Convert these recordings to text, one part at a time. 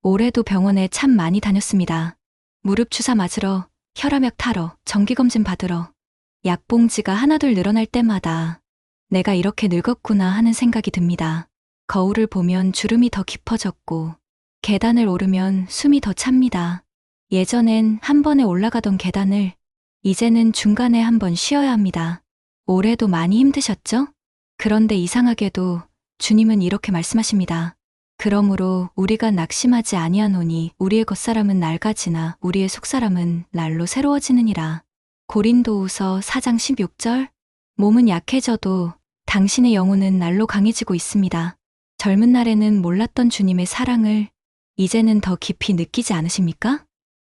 올해도 병원에 참 많이 다녔습니다. 무릎 주사 맞으러, 혈압약 타러, 정기검진 받으러. 약봉지가 하나둘 늘어날 때마다 내가 이렇게 늙었구나 하는 생각이 듭니다. 거울을 보면 주름이 더 깊어졌고 계단을 오르면 숨이 더 찹니다. 예전엔 한 번에 올라가던 계단을 이제는 중간에 한 번 쉬어야 합니다. 올해도 많이 힘드셨죠? 그런데 이상하게도 주님은 이렇게 말씀하십니다. 그러므로 우리가 낙심하지 아니하노니 우리의 겉사람은 낡아지나 우리의 속사람은 날로 새로워지느니라. 고린도후서 4장 16절. 몸은 약해져도 당신의 영혼은 날로 강해지고 있습니다. 젊은 날에는 몰랐던 주님의 사랑을 이제는 더 깊이 느끼지 않으십니까?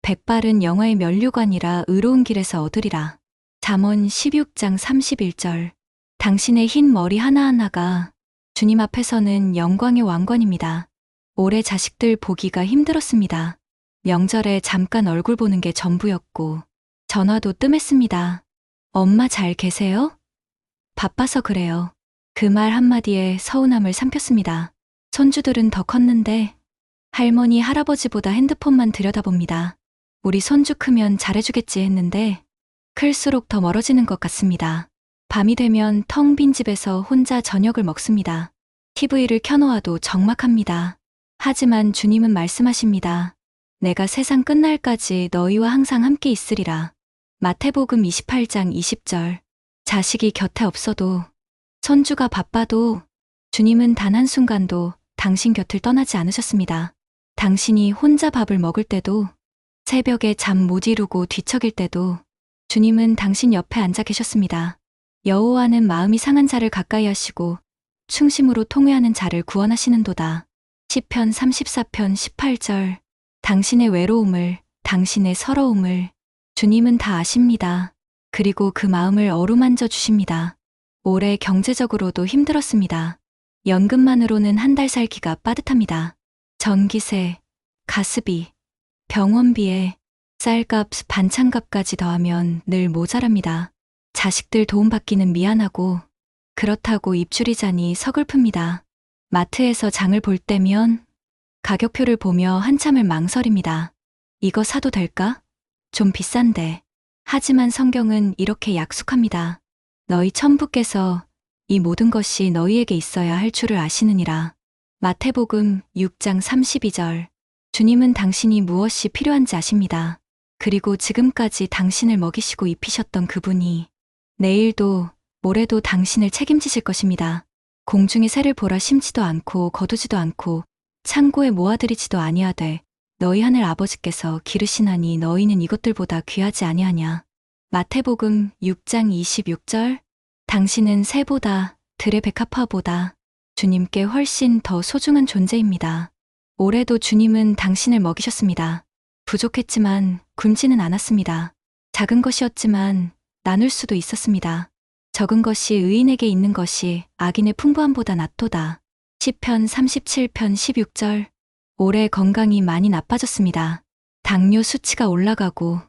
백발은 영화의 면류관이라 의로운 길에서 얻으리라. 잠언 16장 31절. 당신의 흰 머리 하나하나가 주님 앞에서는 영광의 왕관입니다. 올해 자식들 보기가 힘들었습니다. 명절에 잠깐 얼굴 보는 게 전부였고 전화도 뜸했습니다. 엄마 잘 계세요? 바빠서 그래요. 그 말 한마디에 서운함을 삼켰습니다. 손주들은 더 컸는데 할머니, 할아버지보다 핸드폰만 들여다봅니다. 우리 손주 크면 잘해주겠지 했는데 클수록 더 멀어지는 것 같습니다. 밤이 되면 텅 빈 집에서 혼자 저녁을 먹습니다. TV를 켜놓아도 적막합니다. 하지만 주님은 말씀하십니다. 내가 세상 끝날까지 너희와 항상 함께 있으리라. 마태복음 28장 20절. 자식이 곁에 없어도 손주가 바빠도 주님은 단 한순간도 당신 곁을 떠나지 않으셨습니다. 당신이 혼자 밥을 먹을 때도 새벽에 잠 못 이루고 뒤척일 때도 주님은 당신 옆에 앉아 계셨습니다. 여호와는 마음이 상한 자를 가까이 하시고 충심으로 통회하는 자를 구원하시는도다. 시편 34편 18절. 당신의 외로움을, 당신의 서러움을 주님은 다 아십니다. 그리고 그 마음을 어루만져 주십니다. 올해 경제적으로도 힘들었습니다. 연금만으로는 한 달 살기가 빠듯합니다. 전기세, 가스비, 병원비에 쌀값, 반찬값까지 더하면 늘 모자랍니다. 자식들 도움받기는 미안하고 그렇다고 입줄이자니 서글픕니다. 마트에서 장을 볼 때면 가격표를 보며 한참을 망설입니다. 이거 사도 될까? 좀 비싼데. 하지만 성경은 이렇게 약속합니다. 너희 천부께서 이 모든 것이 너희에게 있어야 할 줄을 아시느니라. 마태복음 6장 32절. 주님은 당신이 무엇이 필요한지 아십니다. 그리고 지금까지 당신을 먹이시고 입히셨던 그분이 내일도 모레도 당신을 책임지실 것입니다. 공중의 새를 보라 심지도 않고 거두지도 않고 창고에 모아들이지도 아니하되 너희 하늘 아버지께서 기르시나니 너희는 이것들보다 귀하지 아니하냐. 마태복음 6장 26절. 당신은 새보다 들의 백합화보다 주님께 훨씬 더 소중한 존재입니다. 올해도 주님은 당신을 먹이셨습니다. 부족했지만 굶지는 않았습니다. 작은 것이었지만 나눌 수도 있었습니다. 적은 것이 의인에게 있는 것이 악인의 풍부함보다 낫도다. 시편 37편 16절. 올해 건강이 많이 나빠졌습니다. 당뇨 수치가 올라가고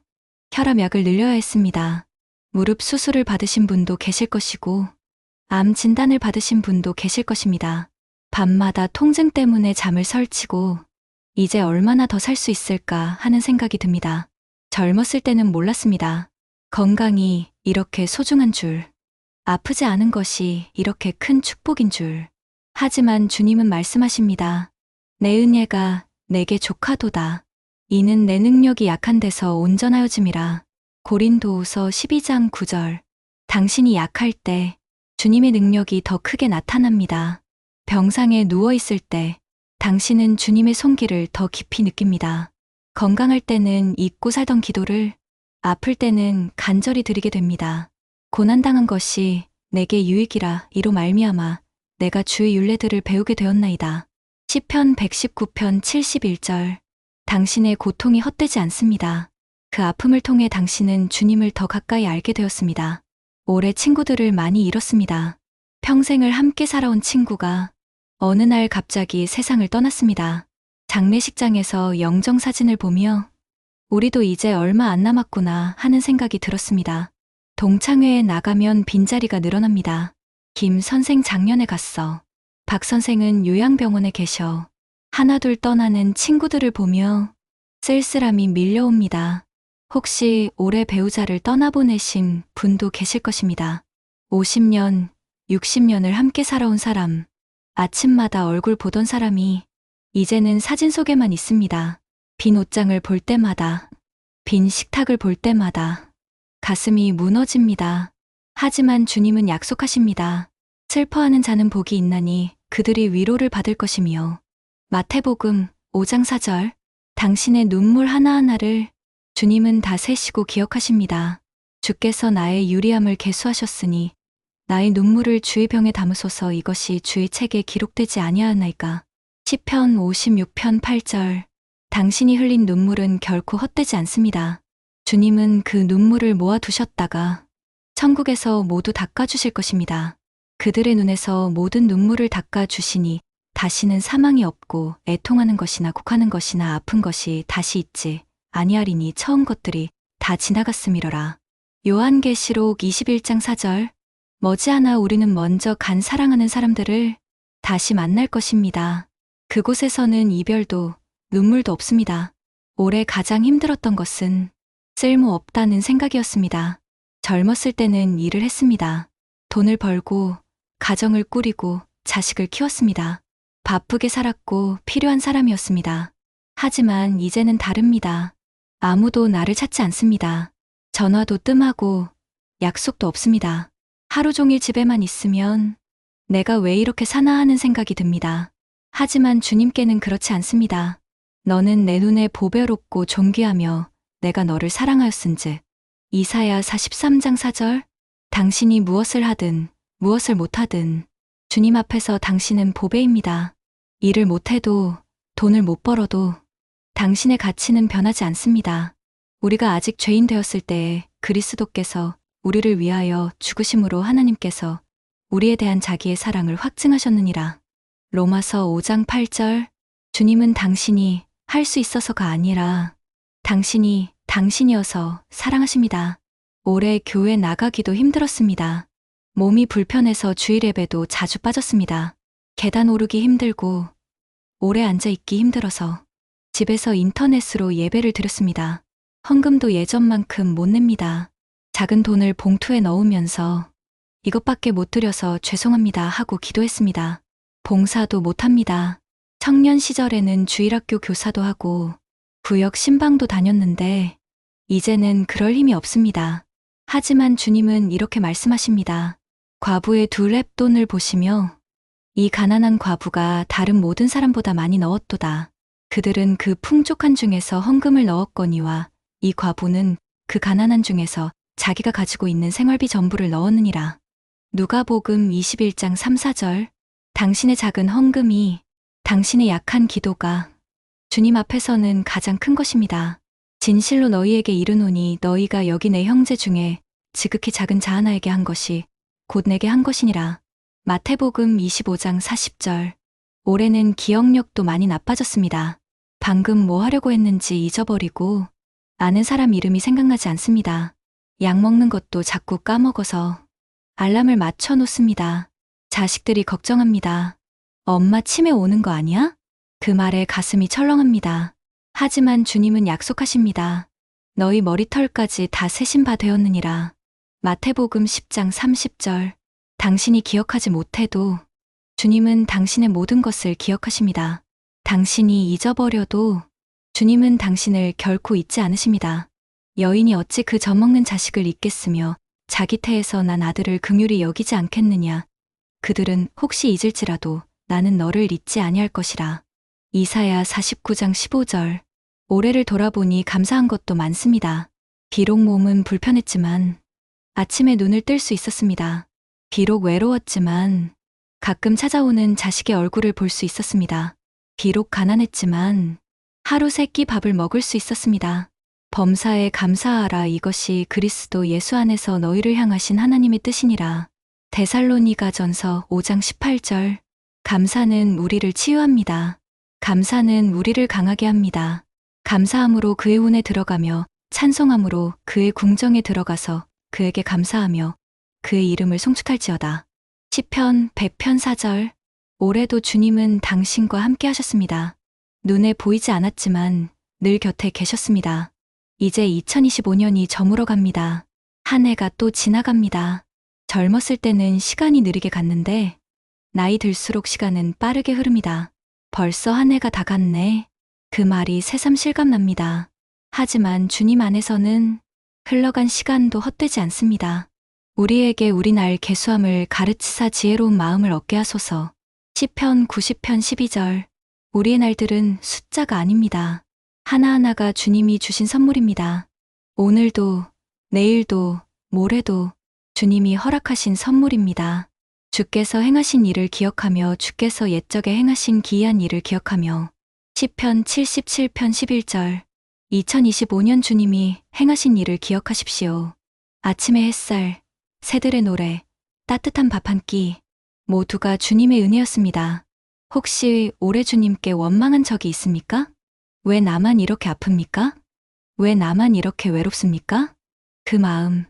혈압약을 늘려야 했습니다. 무릎 수술을 받으신 분도 계실 것이고 암 진단을 받으신 분도 계실 것입니다. 밤마다 통증 때문에 잠을 설치고 이제 얼마나 더 살 수 있을까 하는 생각이 듭니다. 젊었을 때는 몰랐습니다. 건강이 이렇게 소중한 줄, 아프지 않은 것이 이렇게 큰 축복인 줄. 하지만 주님은 말씀하십니다. 내 은혜가 내게 족하도다. 이는 내 능력이 약한 데서 온전하여짐이라. 고린도후서 12장 9절. 당신이 약할 때 주님의 능력이 더 크게 나타납니다. 병상에 누워있을 때 당신은 주님의 손길을 더 깊이 느낍니다. 건강할 때는 잊고 살던 기도를 아플 때는 간절히 드리게 됩니다. 고난당한 것이 내게 유익이라 이로 말미암아 내가 주의 율례들을 배우게 되었나이다. 시편 119편 71절. 당신의 고통이 헛되지 않습니다. 그 아픔을 통해 당신은 주님을 더 가까이 알게 되었습니다. 올해 친구들을 많이 잃었습니다. 평생을 함께 살아온 친구가 어느 날 갑자기 세상을 떠났습니다. 장례식장에서 영정사진을 보며 우리도 이제 얼마 안 남았구나 하는 생각이 들었습니다. 동창회에 나가면 빈자리가 늘어납니다. 김 선생 작년에 갔어. 박 선생은 요양병원에 계셔. 하나둘 떠나는 친구들을 보며 쓸쓸함이 밀려옵니다. 혹시 올해 배우자를 떠나보내신 분도 계실 것입니다. 50년, 60년을 함께 살아온 사람, 아침마다 얼굴 보던 사람이 이제는 사진 속에만 있습니다. 빈 옷장을 볼 때마다, 빈 식탁을 볼 때마다 가슴이 무너집니다. 하지만 주님은 약속하십니다. 슬퍼하는 자는 복이 있나니 그들이 위로를 받을 것이며. 마태복음 5장 4절. 당신의 눈물 하나하나를 주님은 다 세시고 기억하십니다. 주께서 나의 유리함을 계수하셨으니 나의 눈물을 주의 병에 담으소서. 이것이 주의 책에 기록되지 아니하나이까. 시편 56편 8절. 당신이 흘린 눈물은 결코 헛되지 않습니다. 주님은 그 눈물을 모아두셨다가 천국에서 모두 닦아주실 것입니다. 그들의 눈에서 모든 눈물을 닦아주시니 다시는 사망이 없고 애통하는 것이나 곡하는 것이나 아픈 것이 다시 있지 아니하리니 처음 것들이 다 지나갔음이러라. 요한계시록 21장 4절. 머지않아 우리는 먼저 간 사랑하는 사람들을 다시 만날 것입니다. 그곳에서는 이별도 눈물도 없습니다. 올해 가장 힘들었던 것은 쓸모없다는 생각이었습니다. 젊었을 때는 일을 했습니다. 돈을 벌고 가정을 꾸리고 자식을 키웠습니다. 바쁘게 살았고 필요한 사람이었습니다. 하지만 이제는 다릅니다. 아무도 나를 찾지 않습니다. 전화도 뜸하고 약속도 없습니다. 하루 종일 집에만 있으면 내가 왜 이렇게 사나 하는 생각이 듭니다. 하지만 주님께는 그렇지 않습니다. 너는 내 눈에 보배롭고 존귀하며 내가 너를 사랑하였은즉. 이사야 43장 4절. 당신이 무엇을 하든 무엇을 못하든 주님 앞에서 당신은 보배입니다. 일을 못해도 돈을 못 벌어도 당신의 가치는 변하지 않습니다. 우리가 아직 죄인 되었을 때에 그리스도께서 우리를 위하여 죽으심으로 하나님께서 우리에 대한 자기의 사랑을 확증하셨느니라. 로마서 5장 8절. 주님은 당신이 할 수 있어서가 아니라 당신이 당신이어서 사랑하십니다. 올해 교회 나가기도 힘들었습니다. 몸이 불편해서 주일 예배도 자주 빠졌습니다. 계단 오르기 힘들고 오래 앉아있기 힘들어서 집에서 인터넷으로 예배를 드렸습니다. 헌금도 예전만큼 못 냅니다. 작은 돈을 봉투에 넣으면서 이것밖에 못 드려서 죄송합니다 하고 기도했습니다. 봉사도 못합니다. 청년 시절에는 주일학교 교사도 하고 구역 신방도 다녔는데 이제는 그럴 힘이 없습니다. 하지만 주님은 이렇게 말씀하십니다. 과부의 두 렙돈을 보시며 이 가난한 과부가 다른 모든 사람보다 많이 넣었도다. 그들은 그 풍족한 중에서 헌금을 넣었거니와 이 과부는 그 가난한 중에서 자기가 가지고 있는 생활비 전부를 넣었느니라. 누가복음 21장 3, 4절. 당신의 작은 헌금이 당신의 약한 기도가 주님 앞에서는 가장 큰 것입니다. 진실로 너희에게 이르노니 너희가 여기 내 형제 중에 지극히 작은 자 하나에게 한 것이 곧 내게 한 것이니라. 마태복음 25장 40절. 올해는 기억력도 많이 나빠졌습니다. 방금 뭐 하려고 했는지 잊어버리고 아는 사람 이름이 생각나지 않습니다. 약 먹는 것도 자꾸 까먹어서 알람을 맞춰 놓습니다. 자식들이 걱정합니다. 엄마 치매 오는 거 아니야? 그 말에 가슴이 철렁합니다. 하지만 주님은 약속하십니다. 너희 머리털까지 다 세신 바 되었느니라. 마태복음 10장 30절. 당신이 기억하지 못해도 주님은 당신의 모든 것을 기억하십니다. 당신이 잊어버려도 주님은 당신을 결코 잊지 않으십니다. 여인이 어찌 그 젖먹는 자식을 잊겠으며 자기 태에서 난 아들을 긍휼히 여기지 않겠느냐. 그들은 혹시 잊을지라도 나는 너를 잊지 아니할 것이라. 이사야 49장 15절. 올해를 돌아보니 감사한 것도 많습니다. 비록 몸은 불편했지만 아침에 눈을 뜰 수 있었습니다. 비록 외로웠지만 가끔 찾아오는 자식의 얼굴을 볼 수 있었습니다. 비록 가난했지만 하루 세 끼 밥을 먹을 수 있었습니다. 범사에 감사하라. 이것이 그리스도 예수 안에서 너희를 향하신 하나님의 뜻이니라. 데살로니가전서 5장 18절. 감사는 우리를 치유합니다. 감사는 우리를 강하게 합니다. 감사함으로 그의 운에 들어가며 찬송함으로 그의 궁정에 들어가서 그에게 감사하며 그의 이름을 송축할지어다. 시편 100편 4절. 올해도 주님은 당신과 함께 하셨습니다. 눈에 보이지 않았지만 늘 곁에 계셨습니다. 이제 2025년이 저물어 갑니다. 한 해가 또 지나갑니다. 젊었을 때는 시간이 느리게 갔는데 나이 들수록 시간은 빠르게 흐릅니다. 벌써 한 해가 다 갔네. 그 말이 새삼 실감납니다. 하지만 주님 안에서는 흘러간 시간도 헛되지 않습니다. 우리에게 우리 날 계수함을 가르치사 지혜로운 마음을 얻게 하소서. 시편 90편 12절. 우리의 날들은 숫자가 아닙니다. 하나하나가 주님이 주신 선물입니다. 오늘도, 내일도, 모레도 주님이 허락하신 선물입니다. 주께서 행하신 일을 기억하며 주께서 옛적에 행하신 기이한 일을 기억하며. 시편 77편 11절. 2025년 주님이 행하신 일을 기억하십시오. 아침의 햇살, 새들의 노래, 따뜻한 밥 한 끼, 모두가 주님의 은혜였습니다. 혹시 올해 주님께 원망한 적이 있습니까? 왜 나만 이렇게 아픕니까? 왜 나만 이렇게 외롭습니까? 그 마음,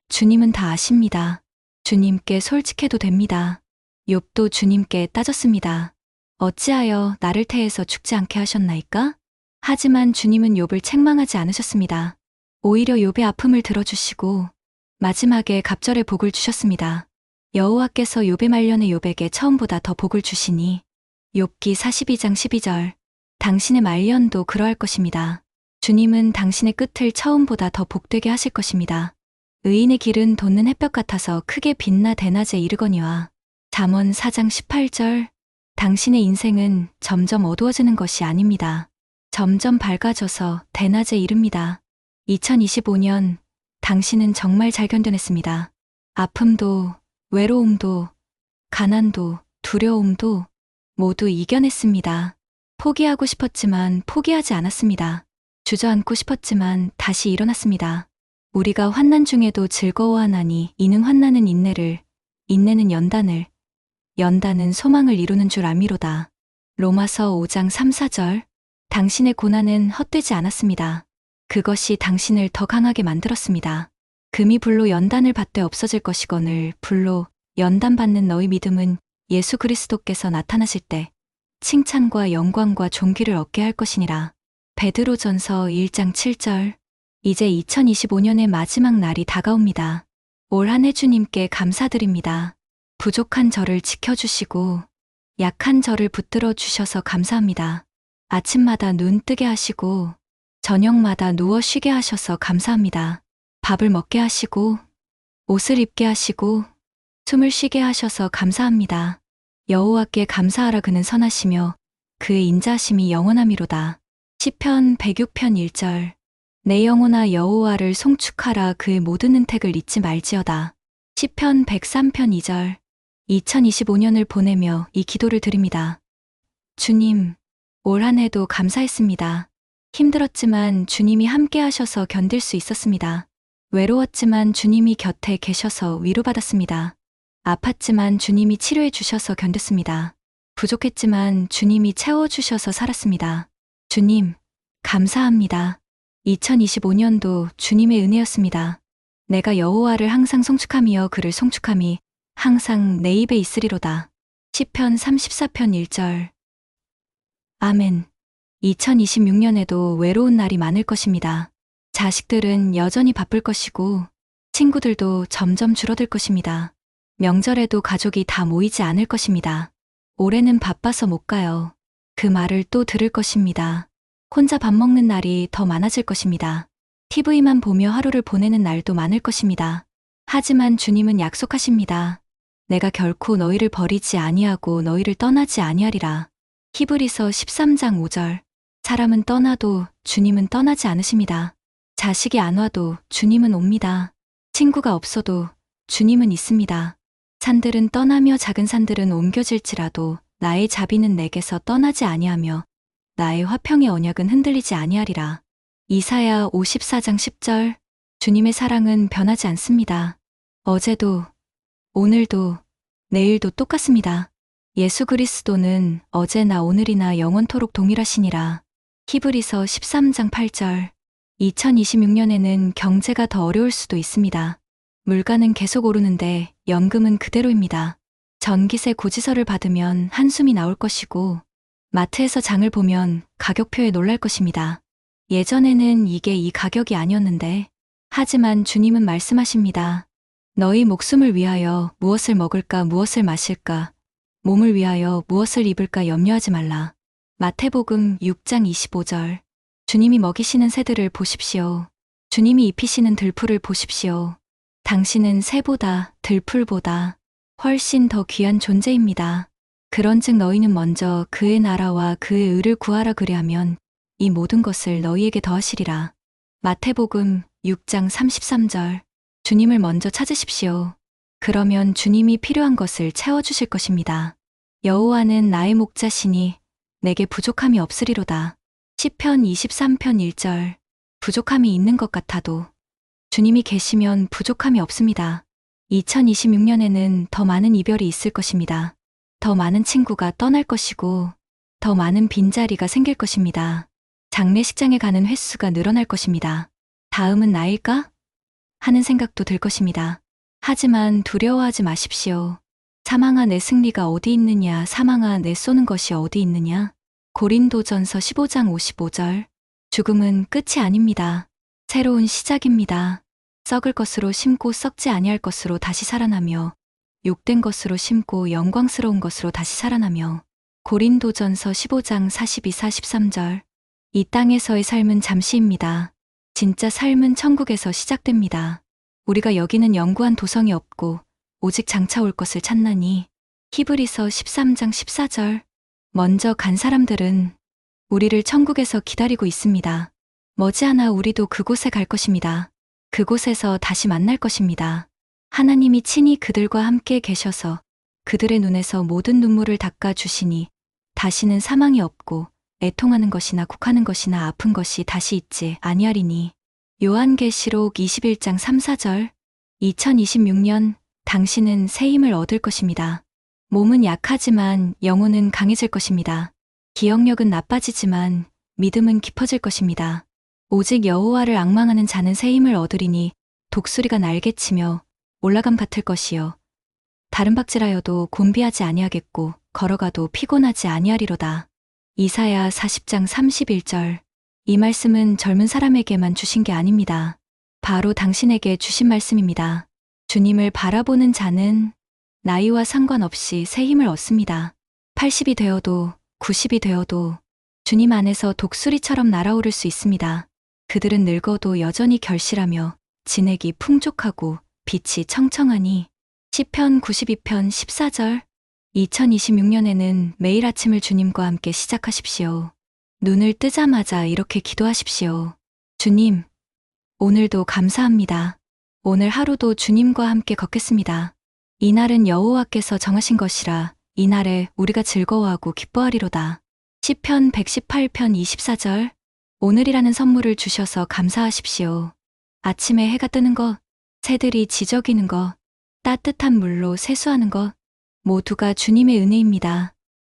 주님은 다 아십니다. 주님께 솔직해도 됩니다. 욥도 주님께 따졌습니다. 어찌하여 나를 태해서 죽지 않게 하셨나이까? 하지만 주님은 욥을 책망하지 않으셨습니다. 오히려 욥의 아픔을 들어주시고 마지막에 갑절의 복을 주셨습니다. 여호와께서 욥의 말년에 욥에게 처음보다 더 복을 주시니. 욥기 42장 12절. 당신의 말년도 그러할 것입니다. 주님은 당신의 끝을 처음보다 더 복되게 하실 것입니다. 의인의 길은 돋는 햇볕 같아서 크게 빛나 대낮에 이르거니와. 잠언 4장 18절. 당신의 인생은 점점 어두워지는 것이 아닙니다. 점점 밝아져서 대낮에 이릅니다. 2025년 당신은 정말 잘 견뎌냈습니다. 아픔도, 외로움도, 가난도, 두려움도 모두 이겨냈습니다. 포기하고 싶었지만 포기하지 않았습니다. 주저앉고 싶었지만 다시 일어났습니다. 우리가 환난 중에도 즐거워하나니 이는 환난은 인내를, 인내는 연단을, 연단은 소망을 이루는 줄 알미로다. 로마서 5장 3, 4절. 당신의 고난은 헛되지 않았습니다. 그것이 당신을 더 강하게 만들었습니다. 금이 불로 연단을 받되 없어질 것이거늘 불로 연단받는 너희 믿음은 예수 그리스도께서 나타나실 때 칭찬과 영광과 존귀를 얻게 할 것이니라. 베드로전서 1장 7절. 이제 2025년의 마지막 날이 다가옵니다. 올 한 해 주님께 감사드립니다. 부족한 저를 지켜주시고 약한 저를 붙들어 주셔서 감사합니다. 아침마다 눈 뜨게 하시고 저녁마다 누워 쉬게 하셔서 감사합니다. 밥을 먹게 하시고 옷을 입게 하시고 숨을 쉬게 하셔서 감사합니다. 여호와께 감사하라. 그는 선하시며 그의 인자하심이 영원하미로다. 시편 106편 1절. 내 영혼아 여호와를 송축하라. 그의 모든 은택을 잊지 말지어다. 시편 103편 2절. 2025년을 보내며 이 기도를 드립니다. 주님, 올 한 해도 감사했습니다. 힘들었지만 주님이 함께 하셔서 견딜 수 있었습니다. 외로웠지만 주님이 곁에 계셔서 위로받았습니다. 아팠지만 주님이 치료해 주셔서 견뎠습니다. 부족했지만 주님이 채워주셔서 살았습니다. 주님, 감사합니다. 2025년도 주님의 은혜였습니다. 내가 여호와를 항상 송축하며 그를 송축함이 항상 내 입에 있으리로다. 시편 34편 1절. 아멘. 2026년에도 외로운 날이 많을 것입니다. 자식들은 여전히 바쁠 것이고 친구들도 점점 줄어들 것입니다. 명절에도 가족이 다 모이지 않을 것입니다. 올해는 바빠서 못 가요. 그 말을 또 들을 것입니다. 혼자 밥 먹는 날이 더 많아질 것입니다. TV만 보며 하루를 보내는 날도 많을 것입니다. 하지만 주님은 약속하십니다. 내가 결코 너희를 버리지 아니하고 너희를 떠나지 아니하리라. 히브리서 13장 5절. 사람은 떠나도 주님은 떠나지 않으십니다. 자식이 안 와도 주님은 옵니다. 친구가 없어도 주님은 있습니다. 산들은 떠나며 작은 산들은 옮겨질지라도 나의 자비는 내게서 떠나지 아니하며 나의 화평의 언약은 흔들리지 아니하리라. 이사야 54장 10절. 주님의 사랑은 변하지 않습니다. 어제도, 오늘도, 내일도 똑같습니다. 예수 그리스도는 어제나 오늘이나 영원토록 동일하시니라. 히브리서 13장 8절. 2026년에는 경제가 더 어려울 수도 있습니다. 물가는 계속 오르는데 연금은 그대로입니다. 전기세 고지서를 받으면 한숨이 나올 것이고 마트에서 장을 보면 가격표에 놀랄 것입니다. 예전에는 이게 이 가격이 아니었는데, 하지만 주님은 말씀하십니다. 너희 목숨을 위하여 무엇을 먹을까 무엇을 마실까, 몸을 위하여 무엇을 입을까 염려하지 말라. 마태복음 6장 25절. 주님이 먹이시는 새들을 보십시오. 주님이 입히시는 들풀을 보십시오. 당신은 새보다 들풀보다 훨씬 더 귀한 존재입니다. 그런즉 너희는 먼저 그의 나라와 그의 의를 구하라, 그리하면 이 모든 것을 너희에게 더하시리라. 마태복음 6장 33절. 주님을 먼저 찾으십시오. 그러면 주님이 필요한 것을 채워주실 것입니다. 여호와는 나의 목자시니 내게 부족함이 없으리로다. 시편 23편 1절. 부족함이 있는 것 같아도 주님이 계시면 부족함이 없습니다. 2026년에는 더 많은 이별이 있을 것입니다. 더 많은 친구가 떠날 것이고, 더 많은 빈자리가 생길 것입니다. 장례식장에 가는 횟수가 늘어날 것입니다. 다음은 나일까? 하는 생각도 들 것입니다. 하지만 두려워하지 마십시오. 사망아 내 승리가 어디 있느냐, 사망아 내 쏘는 것이 어디 있느냐. 고린도전서 15장 55절. 죽음은 끝이 아닙니다. 새로운 시작입니다. 썩을 것으로 심고 썩지 아니할 것으로 다시 살아나며, 욕된 것으로 심고 영광스러운 것으로 다시 살아나며. 고린도전서 15장 42-43절. 이 땅에서의 삶은 잠시입니다. 진짜 삶은 천국에서 시작됩니다. 우리가 여기는 영구한 도성이 없고 오직 장차 올 것을 찾나니. 히브리서 13장 14절. 먼저 간 사람들은 우리를 천국에서 기다리고 있습니다. 머지않아 우리도 그곳에 갈 것입니다. 그곳에서 다시 만날 것입니다. 하나님이 친히 그들과 함께 계셔서 그들의 눈에서 모든 눈물을 닦아 주시니 다시는 사망이 없고 애통하는 것이나 곡하는 것이나 아픈 것이 다시 있지 아니하리니. 요한계시록 21장 3-4절. 2026년 당신은 새 힘을 얻을 것입니다. 몸은 약하지만 영혼은 강해질 것입니다. 기억력은 나빠지지만 믿음은 깊어질 것입니다. 오직 여호와를 앙망하는 자는 새 힘을 얻으리니 독수리가 날개치며 올라감 같을 것이요 다른 박질하여도 곤비하지 아니하겠고 걸어가도 피곤하지 아니하리로다. 이사야 40장 31절. 이 말씀은 젊은 사람에게만 주신 게 아닙니다. 바로 당신에게 주신 말씀입니다. 주님을 바라보는 자는 나이와 상관없이 새 힘을 얻습니다. 80이 되어도 90이 되어도 주님 안에서 독수리처럼 날아오를 수 있습니다. 그들은 늙어도 여전히 결실하며 진액이 풍족하고 빛이 청청하니. 시편 92편 14절. 2026년에는 매일 아침을 주님과 함께 시작하십시오. 눈을 뜨자마자 이렇게 기도하십시오. 주님, 오늘도 감사합니다. 오늘 하루도 주님과 함께 걷겠습니다. 이날은 여호와께서 정하신 것이라 이날에 우리가 즐거워하고 기뻐하리로다. 시편 118편 24절. 오늘이라는 선물을 주셔서 감사하십시오. 아침에 해가 뜨는 것, 새들이 지저귀는 것, 따뜻한 물로 세수하는 것, 모두가 주님의 은혜입니다.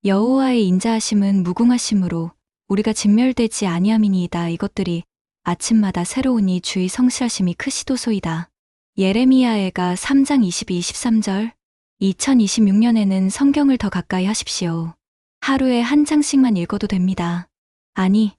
여호와의 인자하심은 무궁하심으로 우리가 진멸되지 아니함이니이다. 이것들이 아침마다 새로우니 주의 성실하심이 크시도소이다. 예레미야애가 3장 22-23절. 2026년에는 성경을 더 가까이 하십시오. 하루에 한 장씩만 읽어도 됩니다. 아니,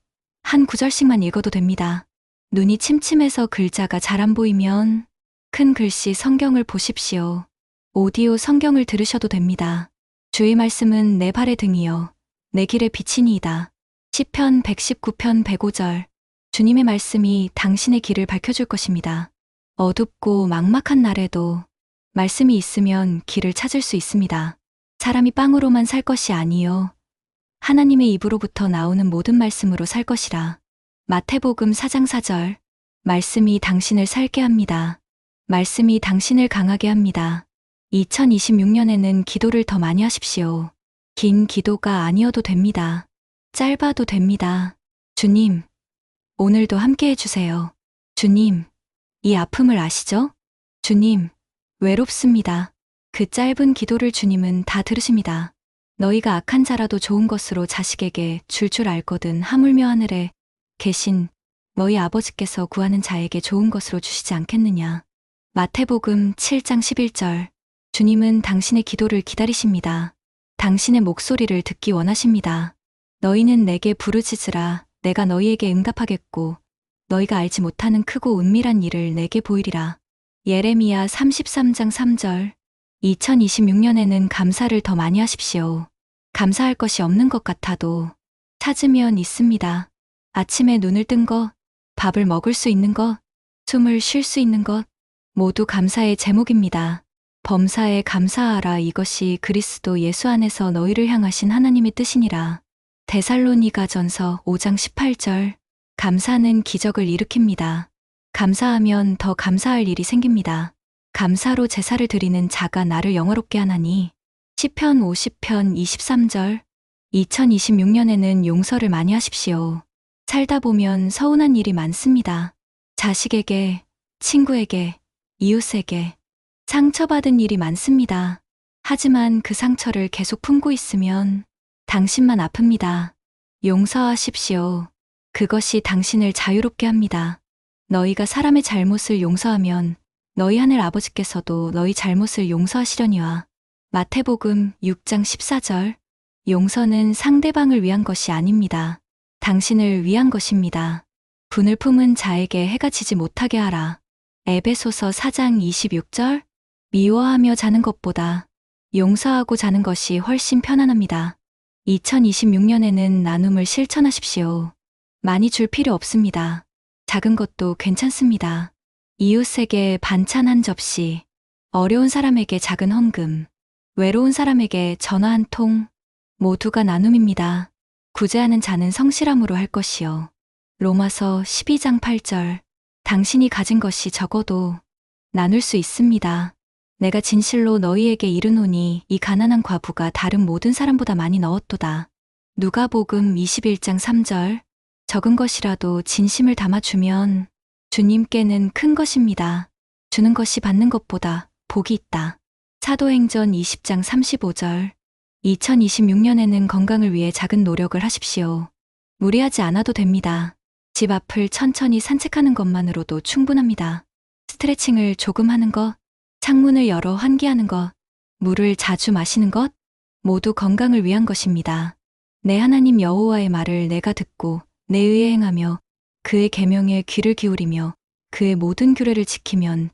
한 구절씩만 읽어도 됩니다. 눈이 침침해서 글자가 잘 안 보이면 큰 글씨 성경을 보십시오. 오디오 성경을 들으셔도 됩니다. 주의 말씀은 내 발의 등이요 내 길의 빛이니이다. 시편 119편 105절. 주님의 말씀이 당신의 길을 밝혀줄 것입니다. 어둡고 막막한 날에도 말씀이 있으면 길을 찾을 수 있습니다. 사람이 빵으로만 살 것이 아니요 하나님의 입으로부터 나오는 모든 말씀으로 살 것이라. 마태복음 4장 4절. 말씀이 당신을 살게 합니다. 말씀이 당신을 강하게 합니다. 2026년에는 기도를 더 많이 하십시오. 긴 기도가 아니어도 됩니다. 짧아도 됩니다. 주님, 오늘도 함께 해주세요. 주님, 이 아픔을 아시죠? 주님, 외롭습니다. 그 짧은 기도를 주님은 다 들으십니다. 너희가 악한 자라도 좋은 것으로 자식에게 줄 알거든 하물며 하늘에 계신 너희 아버지께서 구하는 자에게 좋은 것으로 주시지 않겠느냐. 마태복음 7장 11절. 주님은 당신의 기도를 기다리십니다. 당신의 목소리를 듣기 원하십니다. 너희는 내게 부르짖으라. 내가 너희에게 응답하겠고 너희가 알지 못하는 크고 은밀한 일을 내게 보이리라. 예레미야 33장 3절. 2026년에는 감사를 더 많이 하십시오. 감사할 것이 없는 것 같아도 찾으면 있습니다. 아침에 눈을 뜬 것, 밥을 먹을 수 있는 것, 숨을 쉴 수 있는 것, 모두 감사의 제목입니다. 범사에 감사하라. 이것이 그리스도 예수 안에서 너희를 향하신 하나님의 뜻이니라. 데살로니가전서 5장 18절. 감사는 기적을 일으킵니다. 감사하면 더 감사할 일이 생깁니다. 감사로 제사를 드리는 자가 나를 영화롭게 하나니. 시편 50편 23절. 2026년에는 용서를 많이 하십시오. 살다 보면 서운한 일이 많습니다. 자식에게, 친구에게, 이웃에게 상처받은 일이 많습니다. 하지만 그 상처를 계속 품고 있으면 당신만 아픕니다. 용서하십시오. 그것이 당신을 자유롭게 합니다. 너희가 사람의 잘못을 용서하면 너희 하늘 아버지께서도 너희 잘못을 용서하시려니와. 마태복음 6장 14절. 용서는 상대방을 위한 것이 아닙니다. 당신을 위한 것입니다. 분을 품은 자에게 해가 지지 못하게 하라. 에베소서 4장 26절. 미워하며 자는 것보다 용서하고 자는 것이 훨씬 편안합니다. 2026년에는 나눔을 실천하십시오. 많이 줄 필요 없습니다. 작은 것도 괜찮습니다. 이웃에게 반찬 한 접시, 어려운 사람에게 작은 헌금, 외로운 사람에게 전화 한 통, 모두가 나눔입니다. 구제하는 자는 성실함으로 할 것이요. 로마서 12장 8절. 당신이 가진 것이 적어도 나눌 수 있습니다. 내가 진실로 너희에게 이르노니 이 가난한 과부가 다른 모든 사람보다 많이 넣었도다. 누가복음 21장 3절. 적은 것이라도 진심을 담아주면 주님께는 큰 것입니다. 주는 것이 받는 것보다 복이 있다. 사도행전 20장 35절. 2026년에는 건강을 위해 작은 노력을 하십시오. 무리하지 않아도 됩니다. 집 앞을 천천히 산책하는 것만으로도 충분합니다. 스트레칭을 조금 하는 것, 창문을 열어 환기하는 것, 물을 자주 마시는 것, 모두 건강을 위한 것입니다. 내 하나님 여호와의 말을 내가 듣고 내 의에 행하며 그의 계명에 귀를 기울이며 그의 모든 규례를 지키면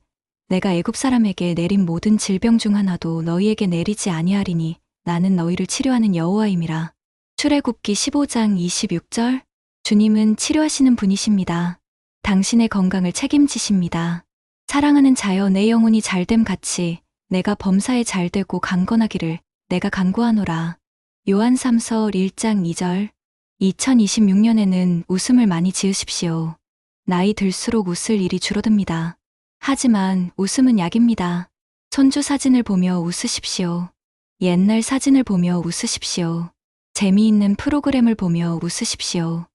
내가 애굽 사람에게 내린 모든 질병 중 하나도 너희에게 내리지 아니하리니 나는 너희를 치료하는 여호와임이라. 출애굽기 15장 26절. 주님은 치료하시는 분이십니다. 당신의 건강을 책임지십니다. 사랑하는 자여, 내 영혼이 잘됨 같이 내가 범사에 잘되고 강건하기를 내가 간구하노라. 요한3서 1장 2절. 2026년에는 웃음을 많이 지으십시오. 나이 들수록 웃을 일이 줄어듭니다. 하지만 웃음은 약입니다. 손주 사진을 보며 웃으십시오. 옛날 사진을 보며 웃으십시오. 재미있는 프로그램을 보며 웃으십시오.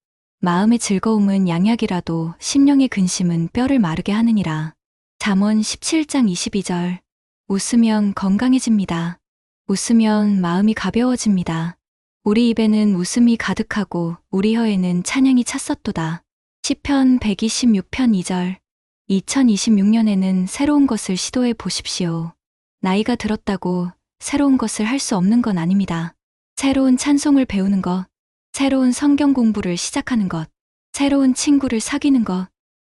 마음의 즐거움은 양약이라도 심령의 근심은 뼈를 마르게 하느니라. 잠언 17장 22절. 웃으면 건강해집니다. 웃으면 마음이 가벼워집니다. 우리 입에는 웃음이 가득하고 우리 혀에는 찬양이 찼었도다. 시편 126편 2절. 2026년에는 새로운 것을 시도해 보십시오. 나이가 들었다고 새로운 것을 할 수 없는 건 아닙니다. 새로운 찬송을 배우는 것, 새로운 성경 공부를 시작하는 것, 새로운 친구를 사귀는 것,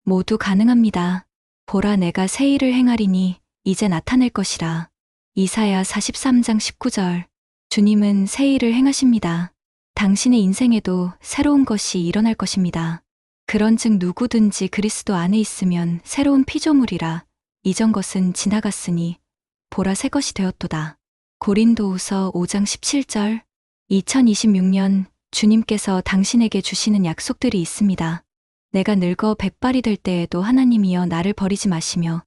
모두 가능합니다. 보라, 내가 새 일을 행하리니 이제 나타낼 것이라. 이사야 43장 19절. 주님은 새 일을 행하십니다. 당신의 인생에도 새로운 것이 일어날 것입니다. 그런즉 누구든지 그리스도 안에 있으면 새로운 피조물이라. 이전 것은 지나갔으니 보라, 새 것이 되었도다. 고린도후서 5장 17절. 2026년 주님께서 당신에게 주시는 약속들이 있습니다. 내가 늙어 백발이 될 때에도 하나님이여 나를 버리지 마시며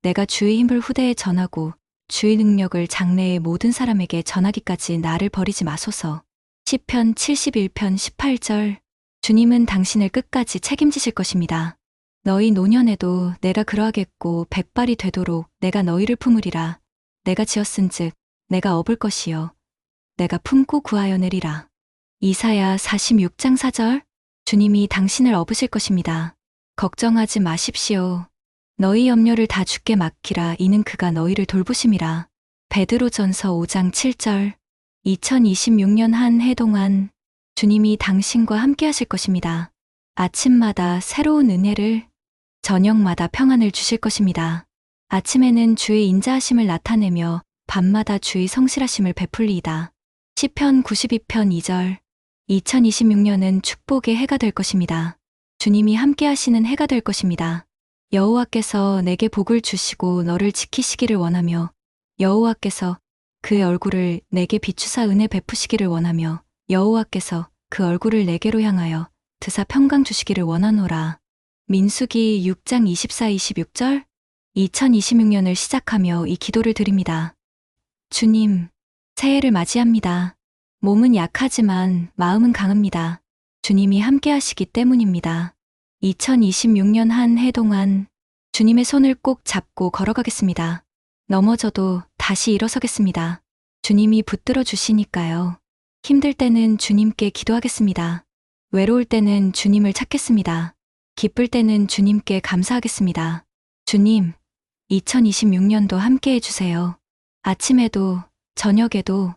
내가 주의 힘을 후대에 전하고 주의 능력을 장래의 모든 사람에게 전하기까지 나를 버리지 마소서. 시편 71편 18절. 주님은 당신을 끝까지 책임지실 것입니다. 너희 노년에도 내가 그러하겠고 백발이 되도록 내가 너희를 품으리라. 내가 지었은즉 내가 업을 것이요 내가 품고 구하여 내리라. 이사야 46장 4절. 주님이 당신을 업으실 것입니다. 걱정하지 마십시오. 너희 염려를 다 주께 맡기라. 이는 그가 너희를 돌보심이라. 베드로전서 5장 7절. 2026년 한 해 동안 주님이 당신과 함께 하실 것입니다. 아침마다 새로운 은혜를, 저녁마다 평안을 주실 것입니다. 아침에는 주의 인자하심을 나타내며 밤마다 주의 성실하심을 베풀리이다. 시편 92편 2절. 2026년은 축복의 해가 될 것입니다. 주님이 함께 하시는 해가 될 것입니다. 여호와께서 내게 복을 주시고 너를 지키시기를 원하며 여호와께서 그의 얼굴을 내게 비추사 은혜 베푸시기를 원하며 여호와께서 그 얼굴을 내게로 향하여 드사 평강 주시기를 원하노라. 민수기 6장 24-26절. 2026년을 시작하며 이 기도를 드립니다. 주님, 새해를 맞이합니다. 몸은 약하지만 마음은 강합니다. 주님이 함께 하시기 때문입니다. 2026년 한 해 동안 주님의 손을 꼭 잡고 걸어가겠습니다. 넘어져도 다시 일어서겠습니다. 주님이 붙들어 주시니까요. 힘들 때는 주님께 기도하겠습니다. 외로울 때는 주님을 찾겠습니다. 기쁠 때는 주님께 감사하겠습니다. 주님, 2026년도 함께 해주세요. 아침에도, 저녁에도,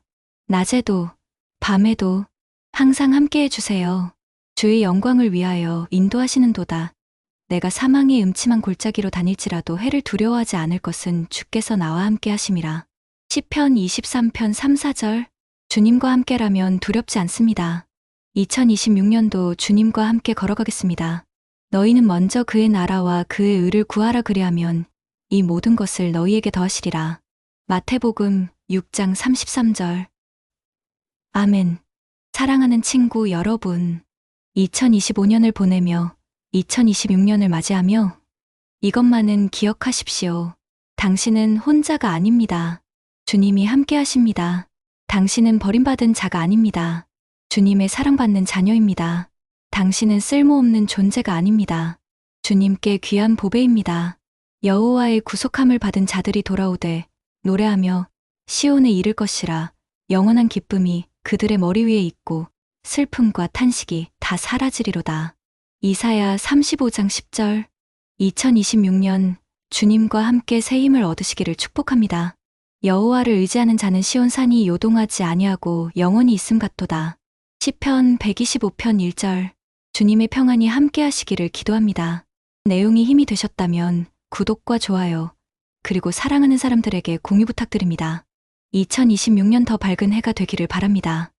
낮에도, 밤에도 항상 함께 해주세요. 주의 영광을 위하여 인도하시는도다. 내가 사망의 음침한 골짜기로 다닐지라도 해를 두려워하지 않을 것은 주께서 나와 함께 하심이라. 시편 23편 3-4절. 주님과 함께라면 두렵지 않습니다. 2026년도 주님과 함께 걸어가겠습니다. 너희는 먼저 그의 나라와 그의 의를 구하라 그리하면 이 모든 것을 너희에게 더하시리라. 마태복음 6장 33절. 아멘. 사랑하는 친구 여러분, 2025년을 보내며 2026년을 맞이하며 이것만은 기억하십시오. 당신은 혼자가 아닙니다. 주님이 함께 하십니다. 당신은 버림받은 자가 아닙니다. 주님의 사랑받는 자녀입니다. 당신은 쓸모없는 존재가 아닙니다. 주님께 귀한 보배입니다. 여호와의 구속함을 받은 자들이 돌아오되 노래하며 시온에 이를 것이라. 영원한 기쁨이 그들의 머리 위에 있고 슬픔과 탄식이 다 사라지리로다. 이사야 35장 10절. 2026년 주님과 함께 새 힘을 얻으시기를 축복합니다. 여호와를 의지하는 자는 시온 산이 요동하지 아니하고 영원히 있음 같도다. 시편 125편 1절. 주님의 평안이 함께 하시기를 기도합니다. 내용이 힘이 되셨다면 구독과 좋아요, 그리고 사랑하는 사람들에게 공유 부탁드립니다. 2026년 더 밝은 해가 되기를 바랍니다.